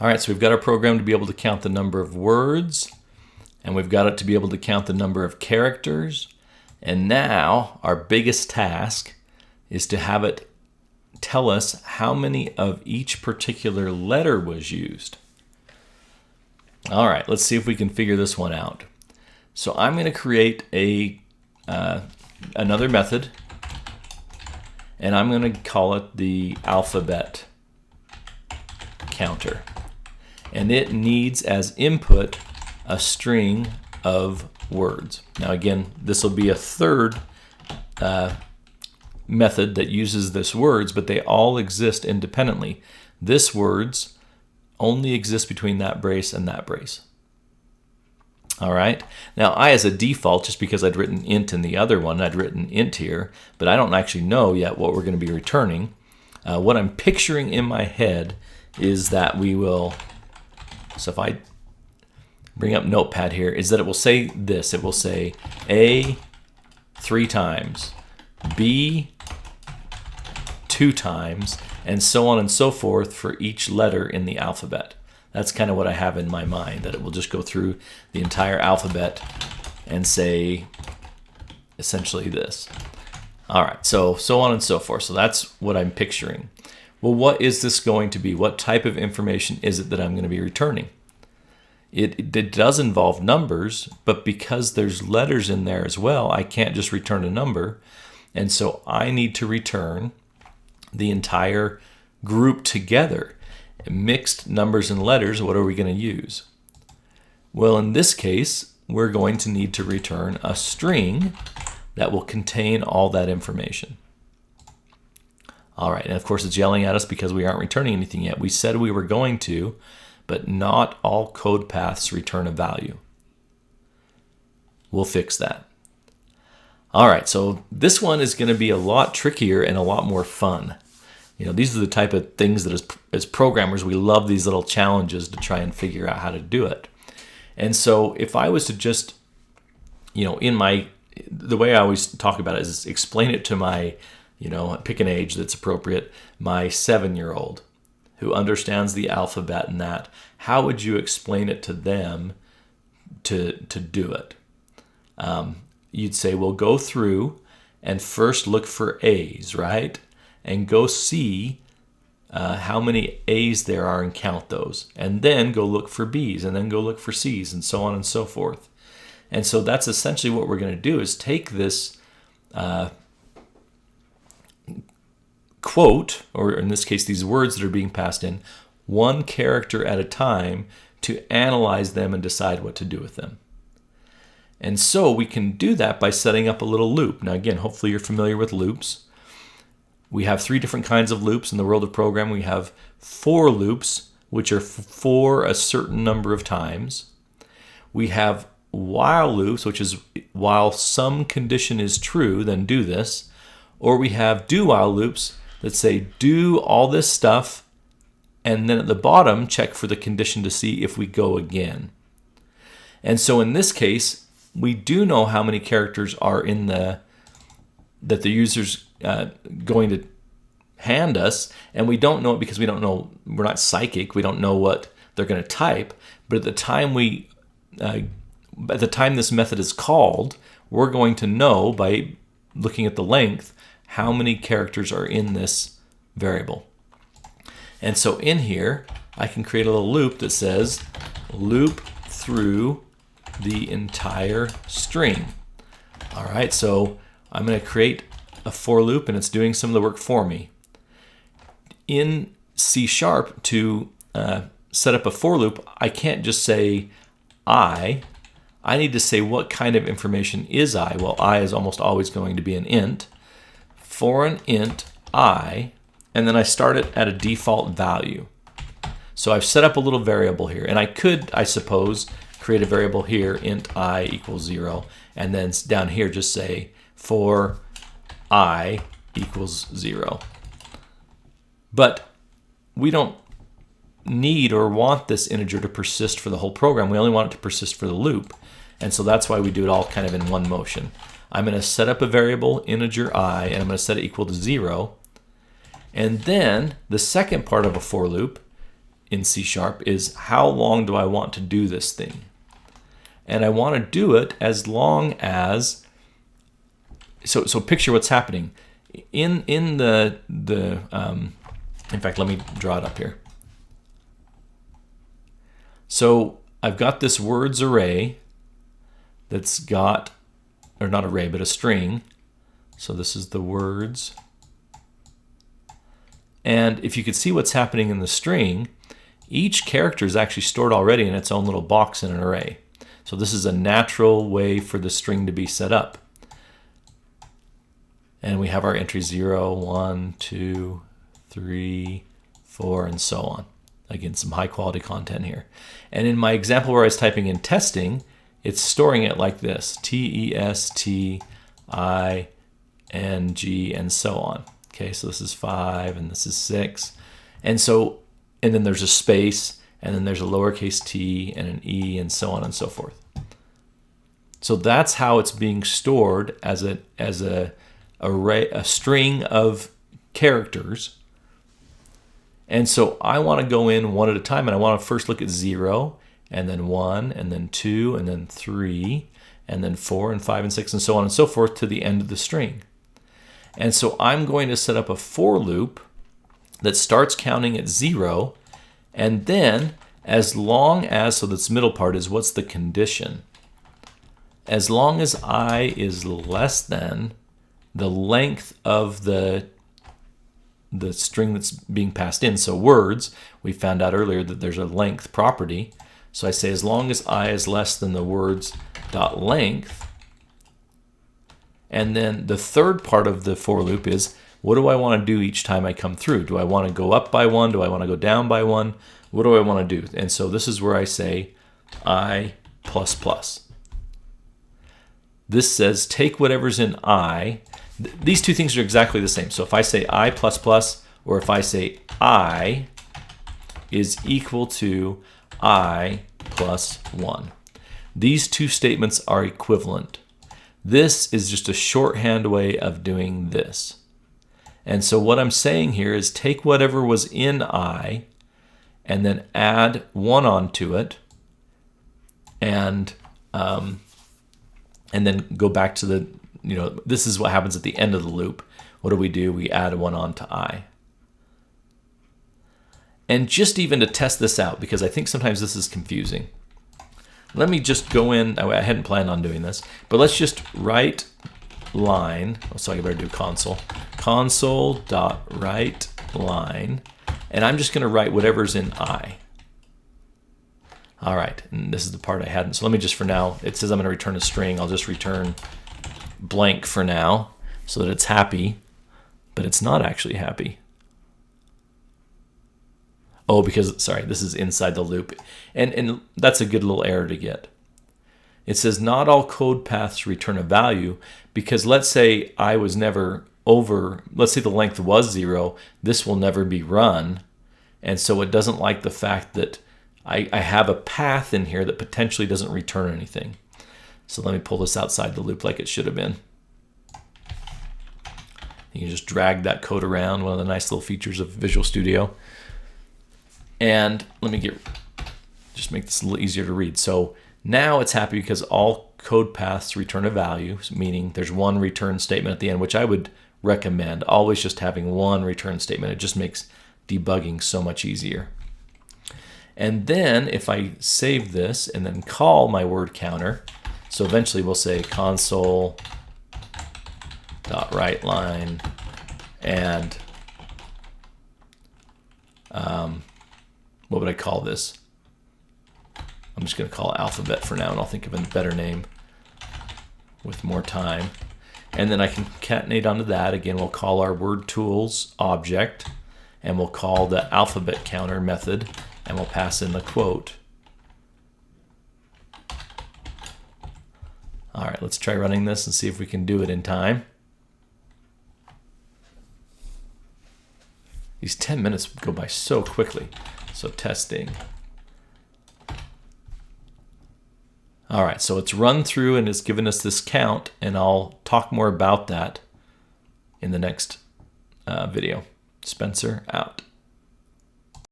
All right, so we've got our program to be able to count the number of words, and we've got it to be able to count the number of characters. And now our biggest task is to have it tell us how many of each particular letter was used. All right, let's see if we can figure this one out. So I'm going to create another method, and I'm going to call it the alphabet counter. And it needs as input a string of words. Now again, this will be a third method that uses this words, but they all exist independently. This words only exist between that brace and that brace. All right. Now I, as a default, just because I'd written int in the other one, I'd written int here, but I don't actually know yet what we're going to be returning. What I'm picturing in my head is that we will, so if I bring up Notepad here, is that it will say this. It will say A 3 times, B 2 times, and so on and so forth for each letter in the alphabet. That's kind of what I have in my mind, that it will just go through the entire alphabet and say essentially this. All right, so on and so forth. So that's what I'm picturing. Well, what is this going to be? What type of information is it that I'm going to be returning? It does involve numbers, but because there's letters in there as well, I can't just return a number. And so I need to return the entire group together. Mixed numbers and letters, what are we going to use? Well, in this case, we're going to need to return a string that will contain all that information. All right, and of course it's yelling at us because we aren't returning anything yet. We said we were going to, but not all code paths return a value. We'll fix that. All right, so this one is going to be a lot trickier and a lot more fun. You know, these are the type of things that as programmers, we love these little challenges to try and figure out how to do it. And so if I was to just, you know, the way I always talk about it is explain it to my, pick an age that's appropriate, my 7-year-old who understands the alphabet and that, how would you explain it to them to do it? You'd say, well, go through and first look for A's, right? And go see how many A's there are and count those. And then go look for B's, and then go look for C's, and so on and so forth. And so that's essentially what we're going to do, is take this quote, or in this case, these words that are being passed in, one character at a time to analyze them and decide what to do with them. And so we can do that by setting up a little loop. Now again, hopefully you're familiar with loops. We have 3 different kinds of loops in the world of programming. We have for loops, which are for a certain number of times. We have while loops, which is while some condition is true, then do this. Or we have do while loops that say do all this stuff, and then at the bottom check for the condition to see if we go again. And so in this case, we do know how many characters are in that the user's going to hand us, and we don't know it because we don't know, we're not psychic, we don't know what they're going to type, but at the time this method is called, we're going to know by looking at the length how many characters are in this variable. And so in here I can create a little loop that says loop through the entire string. All right, so I'm going to create a for loop, and it's doing some of the work for me. In C# to set up a for loop, I can't just say I need to say what kind of information is I. Well, I is almost always going to be an int. For an int I, and then I start it at a default value. So I've set up a little variable here, and I could, I suppose, create a variable here, int I equals 0, and then down here just say for I equals 0. But we don't need or want this integer to persist for the whole program. We only want it to persist for the loop. And so that's why we do it all kind of in one motion. I'm going to set up a variable, integer I, and I'm going to set it equal to 0. And then the second part of a for loop in C# is how long do I want to do this thing? And I want to do it as long as, so picture what's happening. In fact, let me draw it up here. So I've got this words array that's got, or not array, but a string. So this is the words. And if you could see what's happening in the string, each character is actually stored already in its own little box in an array. So this is a natural way for the string to be set up. And we have our entry 0, 1, 2, 3, 4, and so on. Again, some high quality content here. And in my example where I was typing in testing, it's storing it like this, TESTING, and so on. Okay, so this is 5 and this is 6. And then there's a space, and then there's a lowercase t and an e, and so on and so forth. So that's how it's being stored as a array, a string of characters. And so I want to go in one at a time, and I want to first look at 0, and then 1, and then 2, and then 3, and then 4, and 5, and 6, and so on and so forth to the end of the string. And so I'm going to set up a for loop that starts counting at 0, and then as long as, so this middle part is what's the condition? As long as I is less than the length of the string that's being passed in. So words, we found out earlier that there's a length property. So I say as long as I is less than the words dot length. And then the third part of the for loop is, what do I want to do each time I come through? Do I want to go up by 1? Do I want to go down by 1? What do I want to do? And so this is where I say I plus plus. This says take whatever's in I. These two things are exactly the same. So if I say I plus plus, or if I say I is equal to I plus 1. These two statements are equivalent. This is just a shorthand way of doing this. And so what I'm saying here is take whatever was in I and then add 1 onto it, and then go back to the, this is what happens at the end of the loop. What do? We add 1 onto I. And just even to test this out, because I think sometimes this is confusing, let me just go in. I hadn't planned on doing this, but let's just write line. So I better do console.write line, and I'm just going to write whatever's in I. All right, and this is the part I hadn't. So let me just, for now, it says I'm going to return a string. I'll just return blank for now so that it's happy, but it's not actually happy. Oh, because, sorry, this is inside the loop. And that's a good little error to get. It says not all code paths return a value, because let's say I was never over, let's say the length was 0, this will never be run. And so it doesn't like the fact that I have a path in here that potentially doesn't return anything. So let me pull this outside the loop like it should have been. You can just drag that code around, one of the nice little features of Visual Studio. And let me just make this a little easier to read. So now it's happy because all code paths return a value, meaning there's one return statement at the end, which I would recommend always just having one return statement. It just makes debugging so much easier. And then if I save this and then call my word counter, so eventually we'll say console.writeLine and what would I call this? I'm just going to call it alphabet for now, and I'll think of a better name with more time. And then I can concatenate onto that. Again, we'll call our word tools object, and we'll call the alphabet counter method, and we'll pass in the quote. All right, let's try running this and see if we can do it in time. These 10 minutes go by so quickly. So testing. All right, so it's run through and it's given us this count, and I'll talk more about that in the next video. Spencer out.